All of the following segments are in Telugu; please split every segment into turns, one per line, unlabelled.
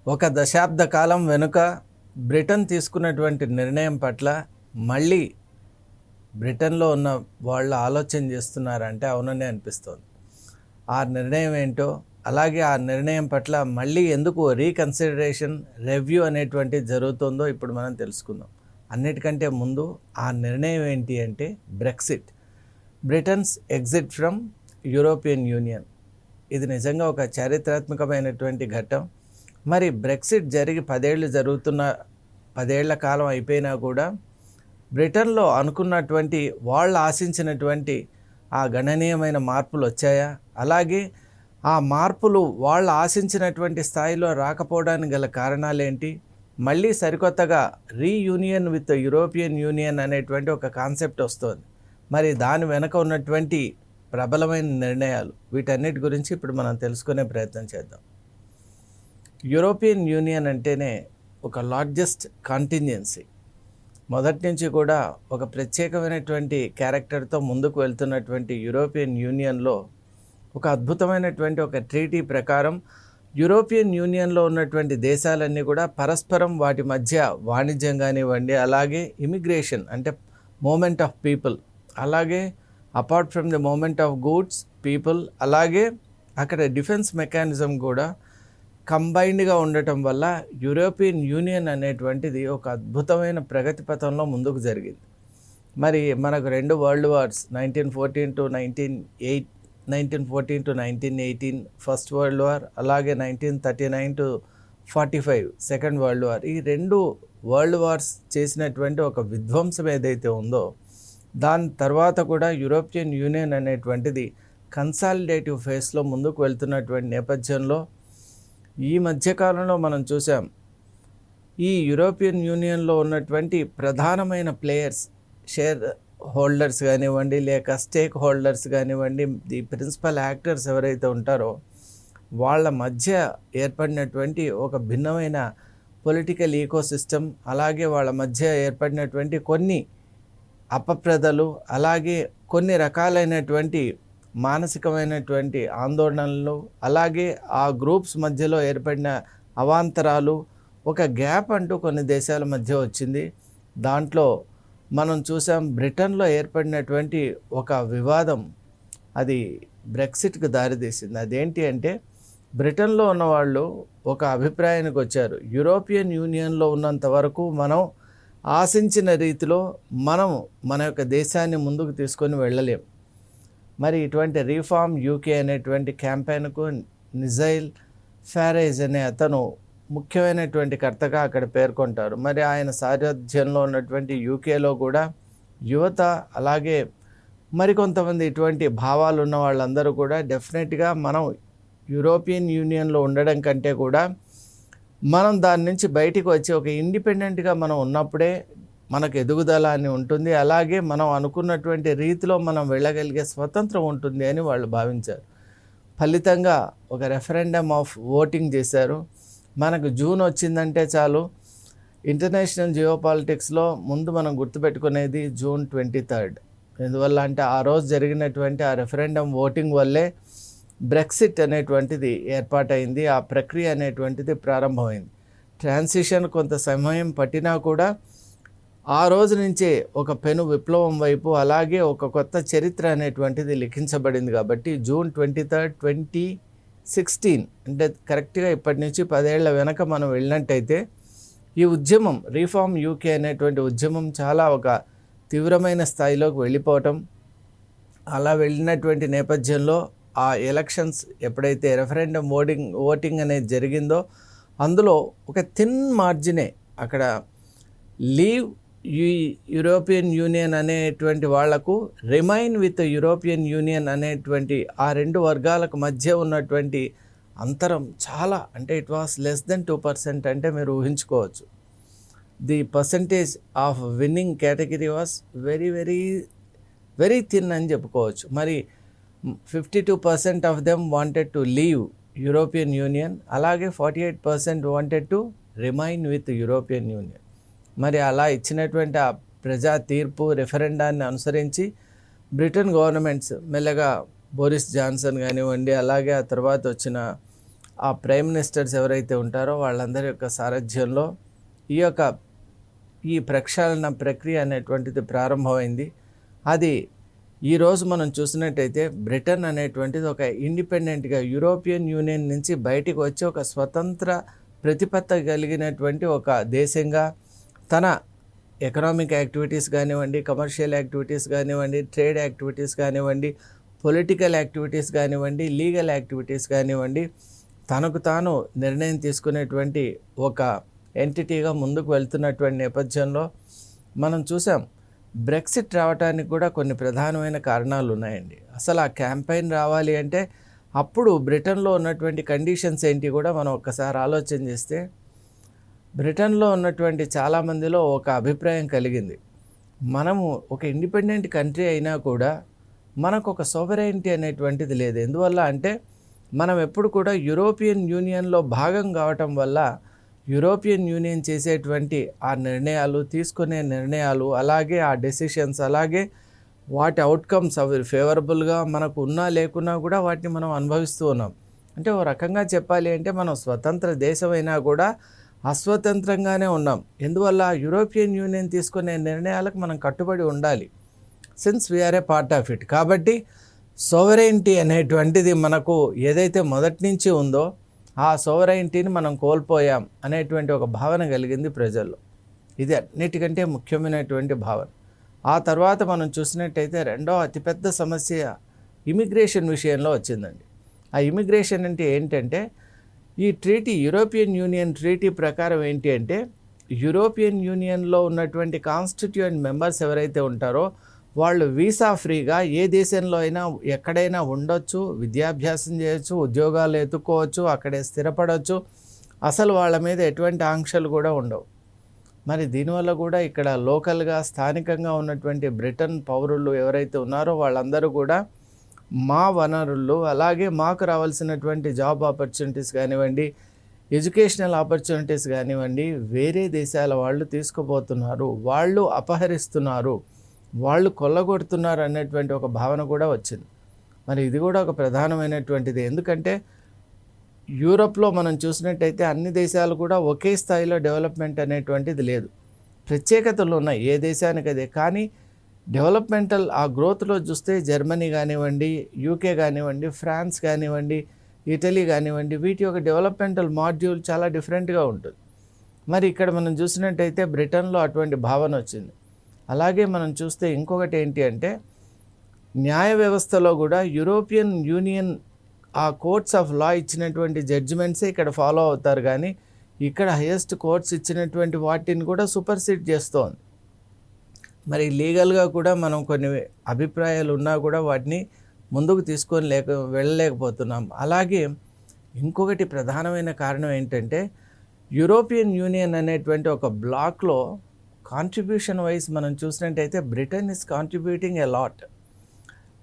ఒక దశాబ్ద కాలం వెనుక బ్రిటన్ తీసుకున్నటువంటి నిర్ణయం పట్ల మళ్ళీ బ్రిటన్లో ఉన్న వాళ్ళు ఆలోచన చేస్తున్నారంటే అవుననే అనిపిస్తుంది. ఆ నిర్ణయం ఏంటో, అలాగే ఆ నిర్ణయం పట్ల మళ్ళీ ఎందుకు రీకన్సిడరేషన్ రివ్యూ అనేటువంటిది జరుగుతుందో ఇప్పుడు మనం తెలుసుకుందాం. అన్నిటికంటే ముందు ఆ నిర్ణయం ఏంటి అంటే Brexit, Britons exit from European union. ఇది నిజంగా ఒక చారిత్రాత్మకమైనటువంటి ఘట్టం. మరి బ్రెక్సిట్ జరిగి 10 ఏళ్ల కాలం అయిపోయినా కూడా బ్రిటన్లో అనుకున్నటువంటి వాళ్ళు ఆశించినటువంటి ఆ గణనీయమైన మార్పులు వచ్చాయా? అలాగే ఆ మార్పులు వాళ్ళు ఆశించినటువంటి స్థాయిలో రాకపోవడానికి గల కారణాలేంటి? మళ్ళీ సరికొత్తగా రీయూనియన్ విత్ యూరోపియన్ యూనియన్ అనేటువంటి ఒక కాన్సెప్ట్ వస్తుంది. మరి దాని వెనక ఉన్నటువంటి ప్రబలమైన నిర్ణయాలు, వీటన్నిటి గురించి ఇప్పుడు మనం తెలుసుకునే ప్రయత్నం చేద్దాం. యూరోపియన్ యూనియన్ అంటేనే ఒక లార్జెస్ట్ కాంటింజెన్సీ. మొదటి నుంచి కూడా ఒక ప్రత్యేకమైనటువంటి క్యారెక్టర్తో ముందుకు వెళ్తున్నటువంటి యూరోపియన్ యూనియన్లో ఒక అద్భుతమైనటువంటి ఒక ట్రీటీ ప్రకారం యూరోపియన్ యూనియన్లో ఉన్నటువంటి దేశాలన్నీ కూడా పరస్పరం వాటి మధ్య వాణిజ్యం కానివ్వండి, అలాగే ఇమిగ్రేషన్ అంటే మూమెంట్ ఆఫ్ పీపుల్, అలాగే apart from the moment of goods people, అలాగే అక్కడ డిఫెన్స్ మెకానిజం కూడా కంబైన్డ్గా ఉండటం వల్ల యూరోపియన్ యూనియన్ అనేటువంటిది ఒక అద్భుతమైన ప్రగతి పథంలో ముందుకు జరిగింది. మరి మనకు 2 world wars 1914 to 1918 first world war, అలాగే 1939 to 45 సెకండ్ వరల్డ్ వార్. ఈ 2 వరల్డ్ వార్స్ చేసినటువంటి ఒక విధ్వంసం ఏదైతే ఉందో, దాని తర్వాత కూడా యూరోపియన్ యూనియన్ అనేటువంటిది కన్సాలిడేటివ్ ఫేస్లో ముందుకు వెళ్తున్నటువంటి నేపథ్యంలో ఈ మధ్యకాలంలో మనం చూసాం, ఈ యూరోపియన్ యూనియన్లో ఉన్నటువంటి ప్రధానమైన ప్లేయర్స్, షేర్ హోల్డర్స్ కానివ్వండి, లేక స్టేక్ హోల్డర్స్ కానివ్వండి, ది ప్రిన్సిపల్ యాక్టర్స్ ఎవరైతే ఉంటారో వాళ్ళ మధ్య ఏర్పడినటువంటి ఒక భిన్నమైన పొలిటికల్ ఈకోసిస్టమ్, అలాగే వాళ్ళ మధ్య ఏర్పడినటువంటి కొన్ని అపప్రదలు, అలాగే కొన్ని రకాలైనటువంటి మానసికమైనటువంటి ఆందోళనలు, అలాగే ఆ గ్రూప్స్ మధ్యలో ఏర్పడిన అవాంతరాలు, ఒక గ్యాప్ అంటూ కొన్ని దేశాల మధ్య వచ్చింది. దాంట్లో మనం చూసాం బ్రిటన్లో ఏర్పడినటువంటి ఒక వివాదం, అది బ్రెక్సిట్కి దారితీసింది. అదేంటి అంటే బ్రిటన్లో ఉన్నవాళ్ళు ఒక అభిప్రాయానికి వచ్చారు, యూరోపియన్ యూనియన్లో ఉన్నంత వరకు మనం ఆశించిన రీతిలో మన యొక్క దేశాన్ని ముందుకు తీసుకొని వెళ్ళలేం. మరి ఇటువంటి రీఫార్మ్ యూకే అనేటువంటి క్యాంపెయిన్కు నిజైల్ ఫారేజ్ అనే అతను ముఖ్యమైనటువంటి కర్తగా అక్కడ పేర్కొంటారు. మరి ఆయన సారథ్యంలో ఉన్నటువంటి యూకేలో కూడా యువత, అలాగే మరికొంతమంది ఇటువంటి భావాలు ఉన్న వాళ్ళందరూ కూడా డెఫినెట్గా మనం యూరోపియన్ యూనియన్లో ఉండడం కంటే కూడా మనం దాని నుంచి బయటికి వచ్చి ఒక ఇండిపెండెంట్గా మనం ఉన్నప్పుడే మనకు ఎదుగుదల అని ఉంటుంది, అలాగే మనం అనుకున్నటువంటి రీతిలో మనం వెళ్ళగలిగే స్వతంత్రం ఉంటుంది అని వాళ్ళు భావించారు. ఫలితంగా ఒక రెఫరెండమ్ ఆఫ్ ఓటింగ్ చేశారు. మనకు జూన్ వచ్చిందంటే చాలు, ఇంటర్నేషనల్ జియోపాలిటిక్స్లో ముందు మనం గుర్తుపెట్టుకునేది జూన్ 23. ఎందువల్ల అంటే ఆ రోజు జరిగినటువంటి ఆ రెఫరెండమ్ ఓటింగ్ వల్లే బ్రెక్సిట్ అనేటువంటిది ఏర్పాటైంది, ఆ ప్రక్రియ అనేటువంటిది ప్రారంభమైంది. ట్రాన్సిషన్ కొంత సమయం పట్టినా కూడా ఆ రోజు నుంచే ఒక పెను విప్లవం వైపు, అలాగే ఒక కొత్త చరిత్ర అనేటువంటిది లిఖించబడింది. కాబట్టి జూన్ 23, 2016 అంటే కరెక్ట్గా ఇప్పటి నుంచి 10 ఏళ్ల వెనక మనం వెళ్ళినట్టయితే ఈ ఉద్యమం, రీఫార్మ్ యూకే అనేటువంటి ఉద్యమం చాలా ఒక తీవ్రమైన స్థాయిలోకి వెళ్ళిపోవటం, అలా వెళ్ళినటువంటి నేపథ్యంలో ఆ ఎలక్షన్స్ ఎప్పుడైతే రెఫరెండమ్ ఓటింగ్ అనేది జరిగిందో అందులో ఒక థిన్ మార్జినే అక్కడ లీవ్ యూరోపియన్ యూనియన్ అనేటువంటి వాళ్లకు రిమైన్ విత్ యూరోపియన్ యూనియన్ అనేటువంటి ఆ 2 వర్గాలకు మధ్య ఉన్నటువంటి అంతరం చాలా, అంటే ఇట్ వాస్ లెస్ దెన్ 2%. అంటే మీరు ఊహించుకోవచ్చు, the percentage of winning category was very very very thin అని చెప్పుకోవచ్చు. మరి 52% of them wanted to leave European Union, అలాగే 48% wanted to remain with European Union. మరి అలా ఇచ్చినటువంటి ఆ ప్రజా తీర్పు రెఫరెండాన్ని అనుసరించి బ్రిటన్ గవర్నమెంట్స్ మెల్లగా బోరిస్ జాన్సన్ కానివ్వండి, అలాగే ఆ తర్వాత వచ్చిన ఆ ప్రైమ్ మినిస్టర్స్ ఎవరైతే ఉంటారో వాళ్ళందరి యొక్క సారథ్యంలో ఈ ప్రక్షాళన ప్రక్రియ అనేటువంటిది ప్రారంభమైంది. అది ఈరోజు మనం చూసినట్టయితే బ్రిటన్ అనేటువంటిది ఒక ఇండిపెండెంట్గా యూరోపియన్ యూనియన్ నుంచి బయటికి వచ్చి ఒక స్వతంత్ర ప్రతిపత్తి కలిగినటువంటి ఒక దేశంగా తన ఎకనామిక్ యాక్టివిటీస్ కానివ్వండి, కమర్షియల్ యాక్టివిటీస్ కానివ్వండి, ట్రేడ్ యాక్టివిటీస్ కానివ్వండి, పొలిటికల్ యాక్టివిటీస్ కానివ్వండి, లీగల్ యాక్టివిటీస్ కానివ్వండి, తనకు తాను నిర్ణయం తీసుకునేటువంటి ఒక ఎంటిటీగా ముందుకు వెళ్తున్నటువంటి నేపథ్యంలో మనం చూసాం బ్రెక్సిట్ రావడానికి కూడా కొన్ని ప్రధానమైన కారణాలు ఉన్నాయండి. అసలు ఆ క్యాంపెయిన్ రావాలి అంటే అప్పుడు బ్రిటన్లో ఉన్నటువంటి కండిషన్స్ ఏంటి కూడా మనం ఒక్కసారి ఆలోచన చేస్తే బ్రిటన్లో ఉన్నటువంటి చాలామందిలో ఒక అభిప్రాయం కలిగింది. మనము ఒక ఇండిపెండెంట్ కంట్రీ అయినా కూడా మనకు ఒక సోవరెయినిటీ అనేటువంటిది లేదు. ఎందువల్ల అంటే మనం ఎప్పుడు కూడా యూరోపియన్ యూనియన్లో భాగం కావటం వల్ల యూరోపియన్ యూనియన్ చేసేటువంటి ఆ నిర్ణయాలు, తీసుకునే నిర్ణయాలు, అలాగే ఆ డెసిషన్స్, అలాగే వాటి అవుట్కమ్స్ అవి ఫేవరబుల్గా మనకు ఉన్నా లేకున్నా కూడా వాటిని మనం అనుభవిస్తూ ఉన్నాం. అంటే ఓ రకంగా చెప్పాలి అంటే మనం స్వతంత్ర దేశమైనా కూడా అస్వతంత్రంగానే ఉన్నాం. ఎందువల్ల యూరోపియన్ యూనియన్ తీసుకునే నిర్ణయాలకు మనం కట్టుబడి ఉండాలి, since we are a part of it. కాబట్టి సోవరెయినిటీ అనేటువంటిది మనకు ఏదైతే మొదటి నుంచి ఉందో ఆ సోవరెయినిటీని మనం కోల్పోయాం అనేటువంటి ఒక భావన కలిగింది ప్రజల్లో. ఇది అన్నిటికంటే ముఖ్యమైనటువంటి భావన. ఆ తర్వాత మనం చూసినట్టయితే రెండో అతిపెద్ద సమస్య ఇమిగ్రేషన్ విషయంలో వచ్చిందండి. ఆ ఇమిగ్రేషన్ అంటే ఏంటంటే ఈ ట్రీటీ, యూరోపియన్ యూనియన్ ట్రీటీ ప్రకారం ఏంటి అంటే యూరోపియన్ యూనియన్లో ఉన్నటువంటి కాన్స్టిట్యూయెంట్ మెంబర్స్ ఎవరైతే ఉంటారో వాళ్ళు వీసా ఫ్రీగా ఏ దేశంలో అయినా ఎక్కడైనా ఉండొచ్చు, విద్యాభ్యాసం చేయొచ్చు, ఉద్యోగాలు ఎత్తుక్కోవచ్చు, అక్కడే స్థిరపడవచ్చు. అసలు వాళ్ళ మీద ఎటువంటి ఆంక్షలు కూడా ఉండవు. మరి దీనివల్ల కూడా ఇక్కడ లోకల్గా స్థానికంగా ఉన్నటువంటి బ్రిటన్ పౌరులు ఎవరైతే ఉన్నారో వాళ్ళందరూ కూడా మా వనరులు, అలాగే మాకు రావాల్సినటువంటి జాబ్ ఆపర్చునిటీస్ కానివ్వండి, ఎడ్యుకేషనల్ ఆపర్చునిటీస్ కానివ్వండి, వేరే దేశాల వాళ్ళు తీసుకుపోతున్నారు, వాళ్ళు అపహరిస్తున్నారు, వాళ్ళు కొల్లగొడుతున్నారు అనేటువంటి ఒక భావన కూడా వచ్చింది. మరి ఇది కూడా ఒక ప్రధానమైనటువంటిది. ఎందుకంటే యూరోప్లో మనం చూసినట్టయితే అన్ని దేశాలు కూడా ఒకే స్థాయిలో డెవలప్మెంట్ అనేటువంటిది లేదు. ప్రత్యేకతలు ఉన్నాయి ఏ దేశానికి అదే. కానీ డెవలప్మెంటల్ ఆ గ్రోత్లో చూస్తే జర్మనీ కానివ్వండి, యూకే కానివ్వండి, ఫ్రాన్స్ కానివ్వండి, ఇటలీ కానివ్వండి, వీటి యొక్క డెవలప్మెంటల్ మాడ్యూల్ చాలా డిఫరెంట్గా ఉంటుంది. మరి ఇక్కడ మనం చూసినట్టయితే బ్రిటన్లో అటువంటి భావన వచ్చింది. అలాగే మనం చూస్తే ఇంకొకటి ఏంటి అంటే న్యాయ వ్యవస్థలో కూడా యూరోపియన్ యూనియన్ ఆ కోర్ట్స్ ఆఫ్ లా ఇచ్చినటువంటి జడ్జిమెంట్సే ఇక్కడ ఫాలో అవుతారు, కానీ ఇక్కడ హైయెస్ట్ కోర్ట్స్ ఇచ్చినటువంటి వాటిని కూడా సూపర్సీడ్ చేస్తోంది. మరి లీగల్గా కూడా మనం కొన్ని అభిప్రాయాలు ఉన్నా కూడా వాటిని ముందుకు తీసుకొని వెళ్ళలేకపోతున్నాం. అలాగే ఇంకొకటి ప్రధానమైన కారణం ఏంటంటే యూరోపియన్ యూనియన్ అనేటువంటి ఒక బ్లాక్లో కాంట్రిబ్యూషన్ వైజ్ మనం చూసినట్టయితే Britain is contributing a lot.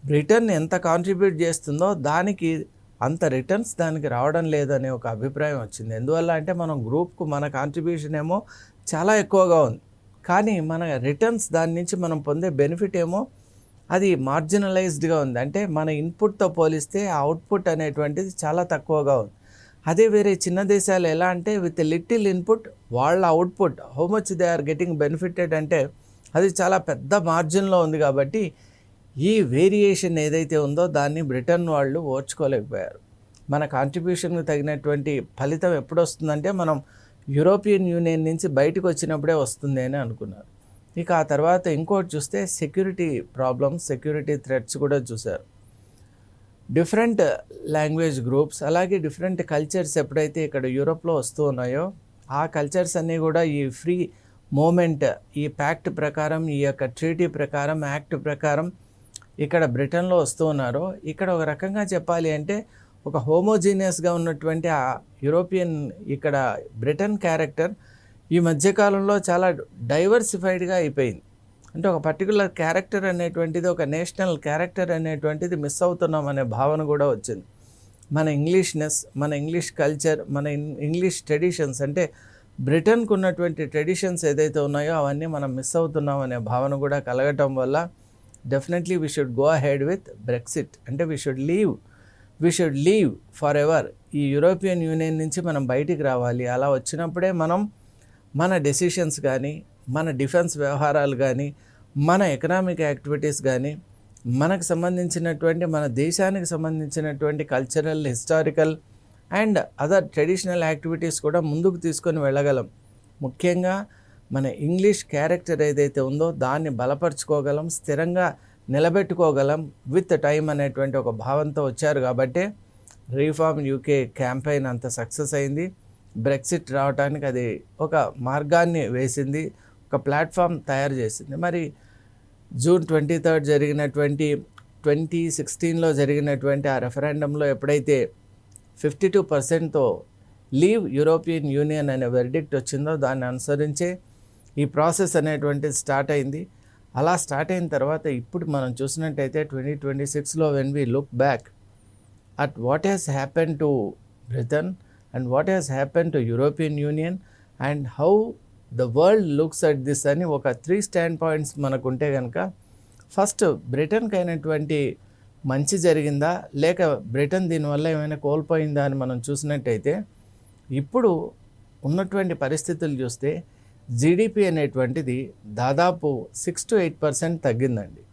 Britain ఎంత కాంట్రిబ్యూట్ చేస్తుందో దానికి అంత రిటర్న్స్ దానికి రావడం లేదనే ఒక అభిప్రాయం వచ్చింది. ఎందువల్ల అంటే మనం గ్రూప్కు మన కాంట్రిబ్యూషన్ ఏమో చాలా ఎక్కువగా ఉంది, కానీ మన రిటర్న్స్ దాని నుంచి మనం పొందే బెనిఫిట్ ఏమో అది మార్జినలైజ్డ్గా ఉంది. అంటే మన ఇన్పుట్తో పోలిస్తే ఆ అవుట్పుట్ అనేటువంటిది చాలా తక్కువగా ఉంది. అదే వేరే చిన్న దేశాలు ఎలా అంటే విత్ లిటిల్ ఇన్పుట్ వాళ్ళ output how much they are getting benefited అంటే అది చాలా పెద్ద మార్జిన్లో ఉంది. కాబట్టి ఈ వేరియేషన్ ఏదైతే ఉందో దాన్ని బ్రిటన్ వాళ్ళు ఓర్చుకోలేకపోయారు. మన కాంట్రిబ్యూషన్కి తగినటువంటి ఫలితం ఎప్పుడు వస్తుందంటే మనం యూరోపియన్ యూనియన్ నుంచి బయటకు వచ్చినప్పుడే వస్తుంది అని అనుకున్నారు. ఇక ఆ తర్వాత ఇంకోటి చూస్తే సెక్యూరిటీ ప్రాబ్లమ్స్, సెక్యూరిటీ థ్రెట్స్ కూడా చూశారు. డిఫరెంట్ లాంగ్వేజ్ గ్రూప్స్, అలాగే డిఫరెంట్ కల్చర్స్ ఎప్పుడైతే ఇక్కడ యూరోప్లో వస్తూ ఉన్నాయో ఆ కల్చర్స్ అన్నీ కూడా ఈ ఫ్రీ మూమెంట్, ఈ ప్యాక్ట్ ప్రకారం, ఈ యొక్క ట్రీటీ ప్రకారం, యాక్ట్ ప్రకారం ఇక్కడ బ్రిటన్లో వస్తూ ఉన్నారో ఇక్కడ ఒక రకంగా చెప్పాలి అంటే ఒక హోమోజీనియస్గా ఉన్నటువంటి ఆ యూరోపియన్ ఇక్కడ బ్రిటన్ క్యారెక్టర్ ఈ మధ్యకాలంలో చాలా డైవర్సిఫైడ్గా అయిపోయింది. అంటే ఒక పర్టికులర్ క్యారెక్టర్ అనేటువంటిది, ఒక నేషనల్ క్యారెక్టర్ అనేటువంటిది మిస్ అవుతున్నాం అనే భావన కూడా వచ్చింది. మన ఇంగ్లీష్నెస్, మన ఇంగ్లీష్ కల్చర్, మన ఇంగ్లీష్ ట్రెడిషన్స్, అంటే బ్రిటన్కు ఉన్నటువంటి ట్రెడిషన్స్ ఏదైతే ఉన్నాయో అవన్నీ మనం మిస్ అవుతున్నాం అనే భావన కూడా కలగటం వల్ల definitely we should go ahead with Brexit. అంటే we should leave forever ఈ యూరోపియన్ యూనియన్ నుంచి మనం బయటికి రావాలి. అలా వచ్చినప్పుడే మనం మన డెసిషన్స్ కానీ, మన డిఫెన్స్ వ్యవహారాలు కానీ, మన ఎకనామిక్ యాక్టివిటీస్ కానీ, మనకు సంబంధించినటువంటి మన దేశానికి సంబంధించినటువంటి cultural, historical and other traditional activities కూడా ముందుకు తీసుకొని వెళ్ళగలం. ముఖ్యంగా మన ఇంగ్లీష్ క్యారెక్టర్ ఏదైతే ఉందో దాన్ని బలపరుచుకోగలం, స్థిరంగా నిలబెట్టుకోగలం విత్ టైం అనేటువంటి ఒక భావంతో వచ్చారు. కాబట్టి రీఫార్మ్ యూకే క్యాంపెయిన్ అంత సక్సెస్ అయింది. బ్రెక్సిట్ రావడానికి అది ఒక మార్గాన్ని వేసింది, ఒక ప్లాట్ఫామ్ తయారు చేసింది. మరి జూన్ 23 జరిగినటువంటి 2016లో జరిగినటువంటి ఆ రెఫరెండంలో ఎప్పుడైతే 52%తో లీవ్ యూరోపియన్ యూనియన్ అనే వెర్డిక్ట్ వచ్చిందో దాన్ని అనుసరించే ఈ ప్రాసెస్ అనేటువంటిది స్టార్ట్ అయింది. అలా స్టార్ట్ అయిన తర్వాత ఇప్పుడు మనం చూసినట్టయితే 2026లో when we look back at what has happened to Britain and what has happened to European Union and how the world looks at this అని ఒక 3 స్టాండ్ పాయింట్స్ మనకుంటే కనుక, ఫస్ట్ బ్రిటన్కి అయినటువంటి మంచి జరిగిందా లేక బ్రిటన్ దీనివల్ల ఏమైనా కోల్పోయిందా అని మనం చూసినట్టయితే ఇప్పుడు ఉన్నటువంటి పరిస్థితులు చూస్తే జీడిపి అనేటువంటిది దాదాపు 6 to 8% తగ్గిందండి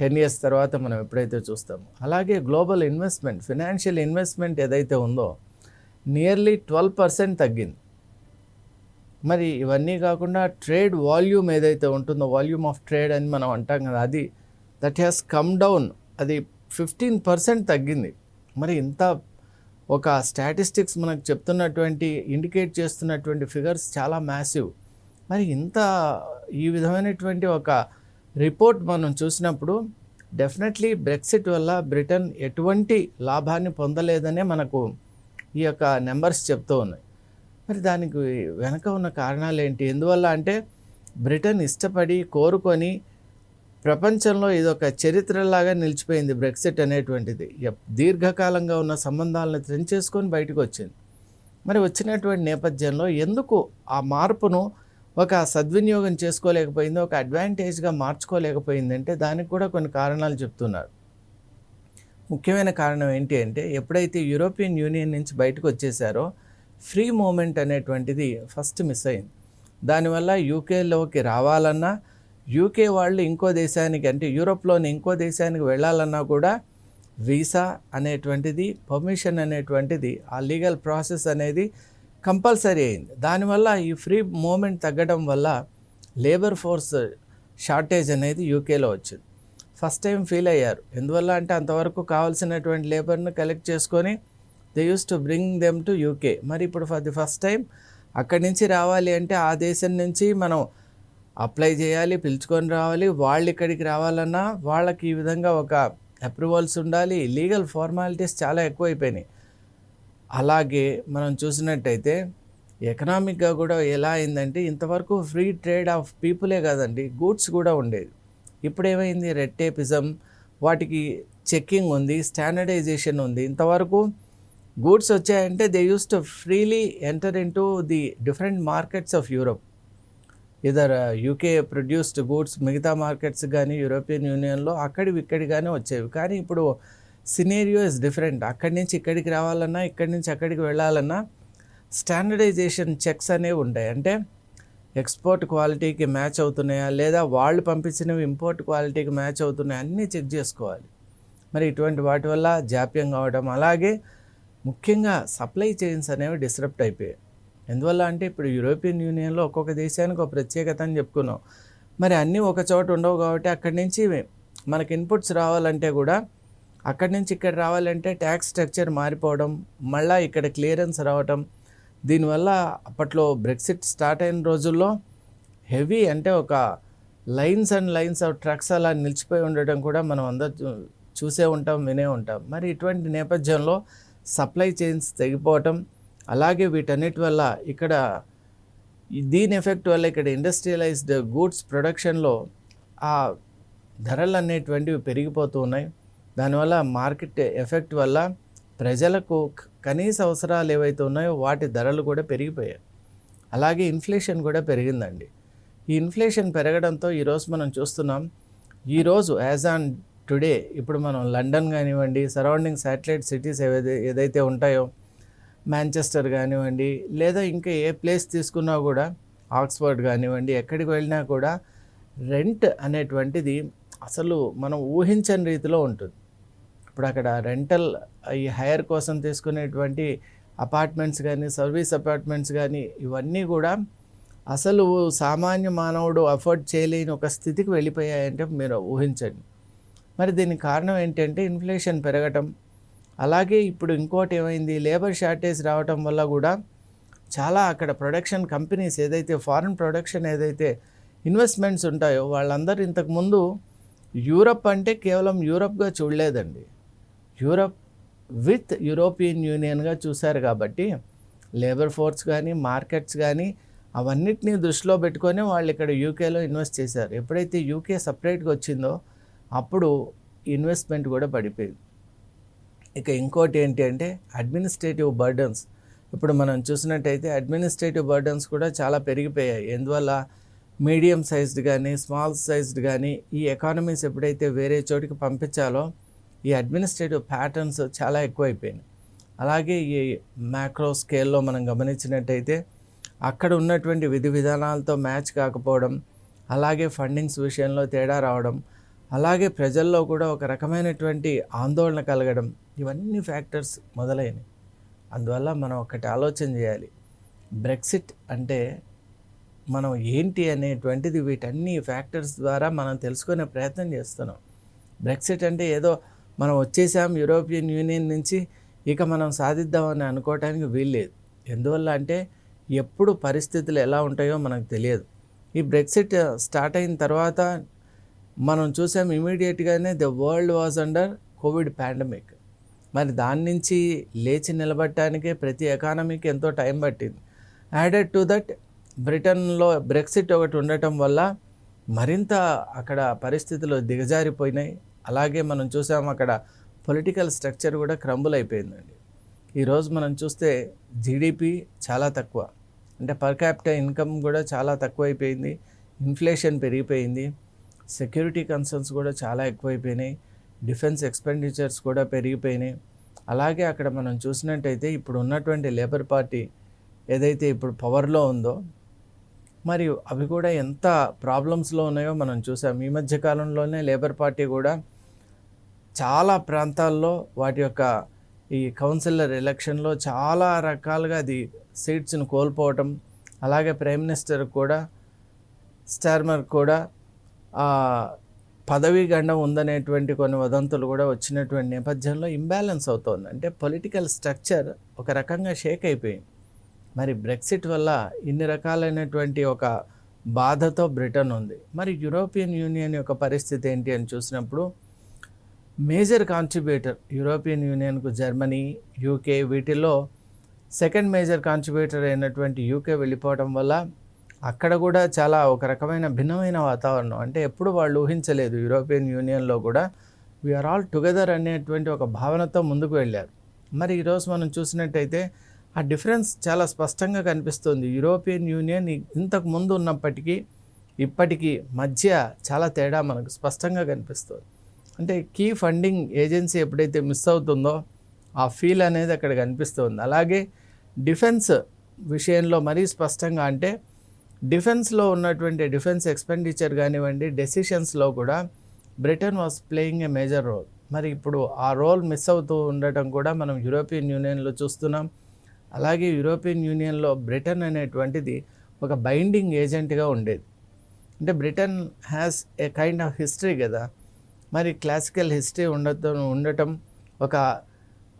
10 years తర్వాత మనం ఎప్పుడైతే చూస్తామో. అలాగే గ్లోబల్ ఇన్వెస్ట్మెంట్, ఫినాన్షియల్ ఇన్వెస్ట్మెంట్ ఏదైతే ఉందో నియర్లీ 12% తగ్గింది. మరి ఇవన్నీ కాకుండా ట్రేడ్ వాల్యూమ్ ఏదైతే ఉంటుందో, వాల్యూమ్ ఆఫ్ ట్రేడ్ అని మనం అంటాం కదా, అది దట్ హ్యాస్ కమ్ డౌన్, అది 15% తగ్గింది. మరి ఇంత ఒక స్టాటిస్టిక్స్ మనకు చెప్తున్నటువంటి, ఇండికేట్ చేస్తున్నటువంటి ఫిగర్స్ చాలా మ్యాసివ్. మరి ఇంత ఈ విధమైనటువంటి ఒక రిపోర్ట్ మనం చూసినప్పుడు డెఫినెట్లీ బ్రెక్సిట్ వల్ల బ్రిటన్ ఎటువంటి లాభాన్ని పొందలేదనే మనకు ఈ యొక్క నెంబర్స్ చెప్తూ ఉన్నాయి. మరి దానికి వెనక ఉన్న కారణాలు ఏంటి? ఎందువల్ల అంటే బ్రిటన్ ఇష్టపడి కోరుకొని ప్రపంచంలో ఇదొక చరిత్రలాగా నిలిచిపోయింది బ్రెక్సిట్ అనేటువంటిది. దీర్ఘకాలంగా ఉన్న సంబంధాలను తెంచేసుకొని బయటకు వచ్చింది. మరి వచ్చినటువంటి నేపథ్యంలో ఎందుకు ఆ మార్పును ఒక సద్వినియోగం చేసుకోలేకపోయింది, ఒక అడ్వాంటేజ్గా మార్చుకోలేకపోయిందంటే దానికి కూడా కొన్ని కారణాలు చెప్తున్నారు. ముఖ్యమైన కారణం ఏంటి అంటే ఎప్పుడైతే యూరోపియన్ యూనియన్ నుంచి బయటకు వచ్చేసారో ఫ్రీ మూమెంట్ అనేటువంటిది ఫస్ట్ మిస్ అయింది. దానివల్ల యూకేలోకి రావాలన్నా, యూకే వాళ్ళు ఇంకో దేశానికి అంటే యూరోప్లోని ఇంకో దేశానికి వెళ్ళాలన్నా కూడా వీసా అనేటువంటిది, పర్మిషన్ అనేటువంటిది, ఆ లీగల్ ప్రాసెస్ అనేది కంపల్సరీ అయింది. దానివల్ల ఈ ఫ్రీ మూమెంట్ తగ్గడం వల్ల లేబర్ ఫోర్స్ షార్టేజ్ అనేది యూకేలో వచ్చింది. ఫస్ట్ టైం ఫీల్ అయ్యారు. ఎందువల్ల అంటే అంతవరకు కావాల్సినటువంటి లేబర్ను కలెక్ట్ చేసుకొని they use to bring them to UK. మరి ఇప్పుడు ఫర్ ది ఫస్ట్ టైం అక్కడి నుంచి రావాలి అంటే ఆ దేశం నుంచి మనం అప్లై చేయాలి, పిలుచుకొని రావాలి. వాళ్ళు ఇక్కడికి రావాలన్నా వాళ్ళకి ఈ విధంగా ఒక అప్రూవల్స్ ఉండాలి. లీగల్ ఫార్మాలిటీస్ చాలా ఎక్కువైపోయినాయి. అలాగే మనం చూసినట్టయితే ఎకనామిక్గా కూడా ఎలా అయిందంటే ఇంతవరకు ఫ్రీ ట్రేడ్ ఆఫ్ పీపులే కాదండి, గూడ్స్ కూడా ఉండేది. ఇప్పుడు ఏమైంది? రెడ్ టేపిజం, వాటికి చెక్కింగ్ ఉంది, స్టాండర్డైజేషన్ ఉంది. ఇంతవరకు గూడ్స్ వచ్చాయంటే they use to freely enter in to the different markets of Europe. Either UK produced goods మిగతా మార్కెట్స్ కానీ యూరోపియన్ యూనియన్లో అక్కడివి ఇక్కడిగానే వచ్చేవి. కానీ ఇప్పుడు సినేరియో ఇస్ డిఫరెంట్. అక్కడి నుంచి ఇక్కడికి రావాలన్నా, ఇక్కడి నుంచి అక్కడికి వెళ్ళాలన్నా స్టాండర్డైజేషన్ చెక్స్ అనేవి ఉంటాయి. అంటే ఎక్స్పోర్ట్ క్వాలిటీకి మ్యాచ్ అవుతున్నాయా లేదా వాళ్ళు పంపించినవి ఇంపోర్ట్ క్వాలిటీకి మ్యాచ్ అవుతున్నాయా అన్నీ చెక్ చేసుకోవాలి. మరి ఇటువంటి వాటి వల్ల జాప్యం కావడం, అలాగే ముఖ్యంగా సప్లై చైన్స్ అనేవి డిస్రప్ట్ అయిపోయాయి. ఎందువల్ల అంటే ఇప్పుడు యూరోపియన్ యూనియన్లో ఒక్కొక్క దేశానికి ఒక ప్రత్యేకత అని చెప్పుకున్నాం. మరి అన్నీ ఒక చోట ఉండవు కాబట్టి అక్కడి నుంచి మనకి ఇన్పుట్స్ రావాలంటే కూడా అక్కడి నుంచి ఇక్కడ రావాలంటే ట్యాక్స్ స్ట్రక్చర్ మారిపోవడం, మళ్ళీ ఇక్కడ క్లియరెన్స్ రావటం. దీనివల్ల అప్పట్లో బ్రెక్సిట్ స్టార్ట్ అయిన రోజుల్లో హెవీ అంటే ఒక lines and lines of trucks అలా నిలిచిపోయి ఉండటం కూడా మనం అందరూ చూసే ఉంటాం, వినే ఉంటాం. మరి ఇటువంటి నేపథ్యంలో సప్లై చైన్స్ తెగిపోవటం, అలాగే వీటన్నిటి వల్ల ఇక్కడ దీని ఎఫెక్ట్ వల్ల ఇక్కడ ఇండస్ట్రియలైజ్డ్ గూడ్స్ ప్రొడక్షన్లో ఆ ధరలు అనేటువంటివి పెరిగిపోతూ ఉన్నాయి. దానివల్ల మార్కెట్ ఎఫెక్ట్ వల్ల ప్రజలకు కనీస అవసరాలు ఏవైతే ఉన్నాయో వాటి ధరలు కూడా పెరిగిపోయాయి. అలాగే ఇన్ఫ్లేషన్ కూడా పెరిగిందండి. ఈ ఇన్ఫ్లేషన్ పెరగడంతో ఈరోజు మనం చూస్తున్నాం, ఈరోజు యాజ్ ఆన్ టుడే ఇప్పుడు మనం లండన్ కానివ్వండి, సరౌండింగ్ శాటిలైట్ సిటీస్ ఏదైతే ఉంటాయో మాంచెస్టర్ కానివ్వండి, లేదా ఇంకా ఏ ప్లేస్ తీసుకున్నా కూడా, ఆక్స్ఫర్డ్ కానివ్వండి, ఎక్కడికి వెళ్ళినా కూడా రెంట్ అనేటువంటిది అసలు మనం ఊహించని రీతిలో ఉంటుంది. ఇప్పుడు అక్కడ రెంటల్ ఈ హైర్ కోసం తీసుకునేటువంటి అపార్ట్మెంట్స్ కానీ, సర్వీస్ అపార్ట్మెంట్స్ కానీ, ఇవన్నీ కూడా అసలు సామాన్య మానవుడు అఫోర్డ్ చేయలేని ఒక స్థితికి వెళ్ళిపోయాయంటే మీరు ఊహించండి. మరి దీనికి కారణం ఏంటంటే ఇన్ఫ్లేషన్ పెరగటం, అలాగే ఇప్పుడు ఇంకోటి ఏమైంది, లేబర్ షార్టేజ్ రావటం వల్ల కూడా చాలా అక్కడ ప్రొడక్షన్ కంపెనీస్ ఏదైతే ఫారిన్ ప్రొడక్షన్ ఏదైతే ఇన్వెస్ట్మెంట్స్ ఉంటాయో వాళ్ళందరూ ఇంతకుముందు యూరప్ అంటే కేవలం యూరప్గా చూడలేదండి, యూరప్ విత్ యూరోపియన్ యూనియన్గా చూశారు. కాబట్టి లేబర్ ఫోర్స్ కానీ, మార్కెట్స్ కానీ అవన్నిటినీ దృష్టిలో పెట్టుకొని వాళ్ళు ఇక్కడ యూకేలో ఇన్వెస్ట్ చేశారు. ఎప్పుడైతే యూకే సపరేట్గా వచ్చిందో అప్పుడు ఇన్వెస్ట్మెంట్ కూడా పడిపోయింది. ఇక ఇంకోటి ఏంటి అంటే అడ్మినిస్ట్రేటివ్ బర్డన్స్. ఇప్పుడు మనం చూసినట్టయితే అడ్మినిస్ట్రేటివ్ బర్డన్స్ కూడా చాలా పెరిగిపోయాయి. ఎందువల్ల మీడియం సైజ్డ్ కానీ, స్మాల్ సైజ్డ్ కానీ ఈ ఎకానమీస్ ఎప్పుడైతే వేరే చోటికి పంపించాలో ఈ అడ్మినిస్ట్రేటివ్ ప్యాటర్న్స్ చాలా ఎక్కువైపోయినాయి. అలాగే ఈ మ్యాక్రో స్కేల్లో మనం గమనించినట్టయితే అక్కడ ఉన్నటువంటి విధి విధానాలతో మ్యాచ్ కాకపోవడం, అలాగే ఫండింగ్స్ విషయంలో తేడా రావడం, అలాగే ప్రజల్లో కూడా ఒక రకమైనటువంటి ఆందోళన కలగడం, ఇవన్నీ ఫ్యాక్టర్స్ మొదలైనవి. అందువల్ల మనం ఒకటి ఆలోచన చేయాలి, బ్రెక్సిట్ అంటే మనం ఏంటి అనేటువంటిది వీటన్ని ఫ్యాక్టర్స్ ద్వారా మనం తెలుసుకునే ప్రయత్నం చేస్తున్నాం. బ్రెక్సిట్ అంటే ఏదో మనం వచ్చేసాం యూరోపియన్ యూనియన్ నుంచి ఇక మనం సాధిద్దామని అనుకోవటానికి వీల్లేదు. ఎందువల్ల అంటే ఎప్పుడు పరిస్థితులు ఎలా ఉంటాయో మనకు తెలియదు. ఈ బ్రెక్సిట్ స్టార్ట్ అయిన తర్వాత మనం చూసాం ఇమీడియట్గానే the world was under covid pandemic. మరి దాని నుంచి లేచి నిలబడటానికే ప్రతి ఎకానమీకి ఎంతో టైం పట్టింది. యాడెడ్ టు దట్ బ్రిటన్లో బ్రెక్సిట్ ఒకటి ఉండటం వల్ల మరింత అక్కడ పరిస్థితులు దిగజారిపోయినాయి. అలాగే మనం చూసాం అక్కడ పొలిటికల్ స్ట్రక్చర్ కూడా క్రంబుల్ అయిపోయిందండి. ఈరోజు మనం చూస్తే జీడిపి చాలా తక్కువ, అంటే పర్ క్యాపిటల్ ఇన్కమ్ కూడా చాలా తక్కువైపోయింది, ఇన్ఫ్లేషన్ పెరిగిపోయింది, సెక్యూరిటీ కన్సర్న్స్ కూడా చాలా ఎక్కువైపోయినాయి, డిఫెన్స్ ఎక్స్పెండిచర్స్ కూడా పెరిగిపోయినాయి. అలాగే అక్కడ మనం చూసినట్టయితే ఇప్పుడు ఉన్నటువంటి లేబర్ పార్టీ ఏదైతే ఇప్పుడు పవర్లో ఉందో మరి అవి కూడా ఎంత ప్రాబ్లమ్స్లో ఉన్నాయో మనం చూసాం. ఈ మధ్య కాలంలోనే లేబర్ పార్టీ కూడా చాలా ప్రాంతాల్లో వాటి యొక్క ఈ కౌన్సిలర్ ఎలక్షన్లో చాలా రకాలుగా అది సీట్స్ను కోల్పోవటం, అలాగే ప్రైమ్ మినిస్టర్ కూడా స్టార్మర్ కూడా పదవీ గండం ఉందనేటువంటి కొన్ని వదంతులు కూడా వచ్చినటువంటి నేపథ్యంలో ఇంబ్యాలెన్స్ అవుతోంది. అంటే పొలిటికల్ స్ట్రక్చర్ ఒక రకంగా షేక్ అయిపోయింది. మరి బ్రెక్సిట్ వల్ల ఇన్ని రకాలైనటువంటి ఒక బాధతో బ్రిటన్ ఉంది. మరి యూరోపియన్ యూనియన్ యొక్క పరిస్థితి ఏంటి అని చూసినప్పుడు మేజర్ కాంట్రిబ్యూటర్ యూరోపియన్ యూనియన్కు జర్మనీ, యూకే, వీటిల్లో సెకండ్ మేజర్ కాంట్రిబ్యూటర్ అయినటువంటి యూకే వెళ్ళిపోవడం వల్ల అక్కడ కూడా చాలా ఒక రకమైన భిన్నమైన వాతావరణం. అంటే ఎప్పుడు వాళ్ళు ఊహించలేదు యూరోపియన్ యూనియన్లో కూడా వీఆర్ ఆల్ టుగెదర్ అనేటువంటి ఒక భావనతో ముందుకు వెళ్ళారు. మరి ఈరోజు మనం చూసినట్టయితే ఆ డిఫరెన్స్ చాలా స్పష్టంగా కనిపిస్తుంది. యూరోపియన్ యూనియన్ ఇంతకు ముందు ఉన్నప్పటికీ ఇప్పటికీ మధ్య చాలా తేడా మనకు స్పష్టంగా కనిపిస్తుంది. అంటే కీ ఫండింగ్ ఏజెన్సీ ఎప్పుడైతే మిస్ అవుతుందో ఆ ఫీల్ అనేది అక్కడ కనిపిస్తుంది. అలాగే డిఫెన్స్ విషయంలో మరీ స్పష్టంగా, అంటే డిఫెన్స్లో ఉన్నటువంటి డిఫెన్స్ ఎక్స్పెండిచర్ కానివ్వండి, డెసిషన్స్లో కూడా Britain was playing a major role. మరి ఇప్పుడు ఆ రోల్ మిస్ అవుతూ ఉండటం కూడా మనం యూరోపియన్ యూనియన్లో చూస్తున్నాం. అలాగే యూరోపియన్ యూనియన్లో బ్రిటన్ అనేటువంటిది ఒక బైండింగ్ ఏజెంట్గా ఉండేది. అంటే Britain has a kind of history కదా. మరి క్లాసికల్ హిస్టరీ ఉండటం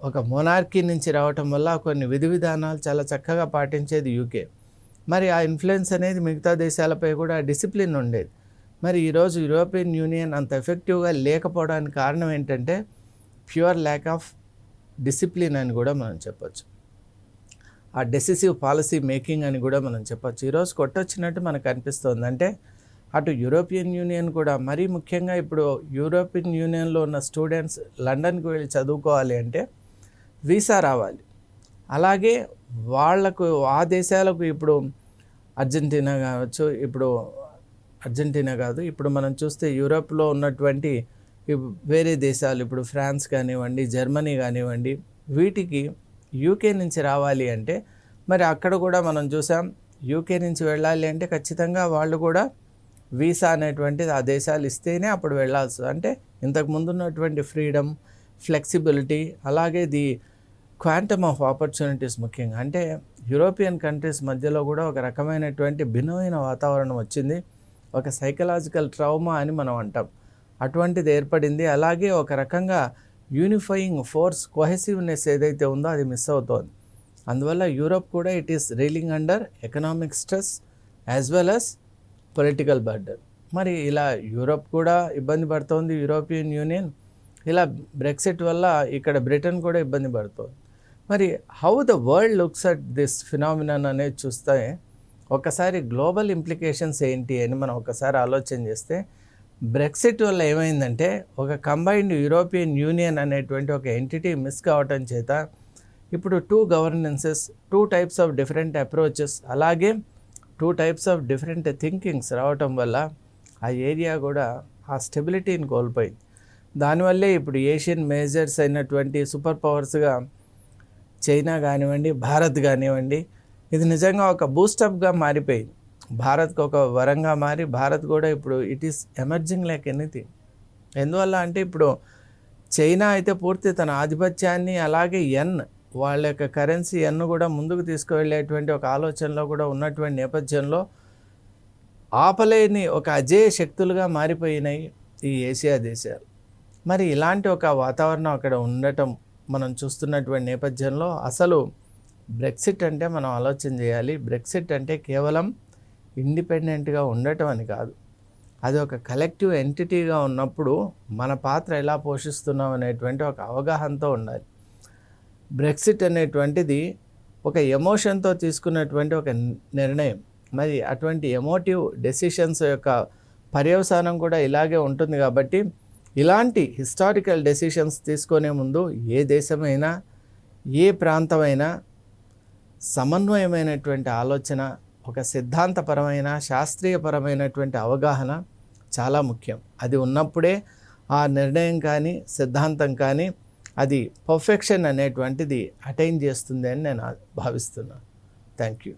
ఒక మొనార్కీ నుంచి రావటం వల్ల కొన్ని విధి విధానాలు చాలా చక్కగా పాటించేది యూకే. మరి ఆ ఇన్ఫ్లుయెన్స్ అనేది మిగతా దేశాలపై కూడా డిసిప్లిన్ ఉండేది. మరి ఈరోజు యూరోపియన్ యూనియన్ అంత ఎఫెక్టివ్గా లేకపోవడానికి కారణం ఏంటంటే ప్యూర్ ల్యాక్ ఆఫ్ డిసిప్లిన్ అని కూడా మనం చెప్పొచ్చు. ఆ డెసిసివ్ పాలసీ మేకింగ్ అని కూడా మనం చెప్పొచ్చు. ఈరోజు కొట్టొచ్చినట్టు మనకు అనిపిస్తుంది. అంటే అటు యూరోపియన్ యూనియన్ కూడా, మరీ ముఖ్యంగా ఇప్పుడు యూరోపియన్ యూనియన్లో ఉన్న స్టూడెంట్స్ లండన్కి వెళ్ళి చదువుకోవాలి అంటే వీసా రావాలి. అలాగే వాళ్లకు ఆ దేశాలకు ఇప్పుడు అర్జెంటీనా కావచ్చు, ఇప్పుడు అర్జెంటీనా కాదు, ఇప్పుడు మనం చూస్తే యూరోప్లో ఉన్నటువంటి వేరే దేశాలు, ఇప్పుడు ఫ్రాన్స్ కానివ్వండి, జర్మనీ కానివ్వండి, వీటికి యూకే నుంచి రావాలి అంటే మరి అక్కడ కూడా మనం చూసాం, యూకే నుంచి వెళ్ళాలి అంటే ఖచ్చితంగా వాళ్ళు కూడా వీసా అనేటువంటిది ఆ దేశాలు ఇస్తేనే అప్పుడు వెళ్ళాల్సి, అంటే ఇంతకు ముందు ఉన్నటువంటి ఫ్రీడమ్, ఫ్లెక్సిబిలిటీ, అలాగే ది క్వాంటమ్ ఆఫ్ ఆపర్చునిటీస్ ముఖ్యంగా, అంటే యూరోపియన్ కంట్రీస్ మధ్యలో కూడా ఒక రకమైనటువంటి భిన్నమైన వాతావరణం వచ్చింది. ఒక సైకలాజికల్ ట్రామా అని మనం అంటాం, అటువంటిది ఏర్పడింది. అలాగే ఒక రకంగా యూనిఫైయింగ్ ఫోర్స్, కొహెసివ్నెస్ ఏదైతే ఉందో అది మిస్ అవుతోంది. అందువల్ల యూరోప్ కూడా it is reeling under economic stress as well as political burden. మరి ఇలా యూరోప్ కూడా ఇబ్బంది పడుతోంది, యూరోపియన్ యూనియన్. ఇలా బ్రెక్సిట్ వల్ల ఇక్కడ బ్రిటన్ కూడా ఇబ్బంది పడుతోంది. మరి how the world looks at this phenomenon అనేది చూస్తే ఒకసారి గ్లోబల్ ఇంప్లికేషన్స్ ఏంటి అని మనం ఒకసారి ఆలోచన చేస్తే, బ్రెక్సిట్ వల్ల ఏమైందంటే ఒక కంబైన్డ్ యూరోపియన్ యూనియన్ అనేటువంటి ఒక ఎంటిటీ మిస్ కావటం చేత ఇప్పుడు 2 గవర్నెన్సెస్, 2 టైప్స్ ఆఫ్ డిఫరెంట్ అప్రోచెస్, అలాగే 2 టైప్స్ ఆఫ్ డిఫరెంట్ థింకింగ్స్ రావటం వల్ల ఆ ఏరియా కూడా ఆ స్టెబిలిటీని కోల్పోయింది. దానివల్లే ఇప్పుడు ఏషియన్ మేజర్స్ అయినటువంటి సూపర్ పవర్స్గా చైనా కానివ్వండి, భారత్ కానివ్వండి, ఇది నిజంగా ఒక బూస్టప్గా మారిపోయింది. భారత్కి ఒక వరంగా మారి భారత్ కూడా ఇప్పుడు it is emerging like anything. ఎందువల్ల అంటే ఇప్పుడు చైనా అయితే పూర్తి తన ఆధిపత్యాన్ని, అలాగే వాళ్ళ యొక్క కరెన్సీ కూడా ముందుకు తీసుకువెళ్ళేటువంటి ఒక ఆలోచనలో కూడా ఉన్నటువంటి నేపథ్యంలో ఆపలేని ఒక అజేయ శక్తులుగా మారిపోయినాయి ఈ ఏషియా దేశాలు. మరి ఇలాంటి ఒక వాతావరణం అక్కడ ఉండటం మనం చూస్తున్నటువంటి నేపథ్యంలో అసలు బ్రెక్సిట్ అంటే మనం ఆలోచన చేయాలి. బ్రెక్సిట్ అంటే కేవలం ఇండిపెండెంట్గా ఉండటం అని కాదు, అది ఒక కలెక్టివ్ ఎంటిటీగా ఉన్నప్పుడు మన పాత్ర ఎలా పోషిస్తున్నాం అనేటువంటి ఒక అవగాహనతో ఉండాలి. బ్రెక్సిట్ అనేటువంటిది ఒక ఎమోషన్తో తీసుకున్నటువంటి ఒక నిర్ణయం. మరి అటువంటి ఎమోటివ్ డెసిషన్స్ యొక్క పర్యవసానం కూడా ఇలాగే ఉంటుంది. కాబట్టి ఇలాంటి హిస్టారికల్ డెసిషన్స్ తీసుకునే ముందు ఏ దేశమైనా, ఏ ప్రాంతమైనా సమన్వయమైనటువంటి ఆలోచన, ఒక సిద్ధాంతపరమైన, శాస్త్రీయపరమైనటువంటి అవగాహన చాలా ముఖ్యం. అది ఉన్నప్పుడే ఆ నిర్ణయం కానీ, సిద్ధాంతం కానీ అది పర్ఫెక్షన్ అనేటువంటిది అటైన్ చేస్తుంది అని నేను భావిస్తున్నాను. Thank you.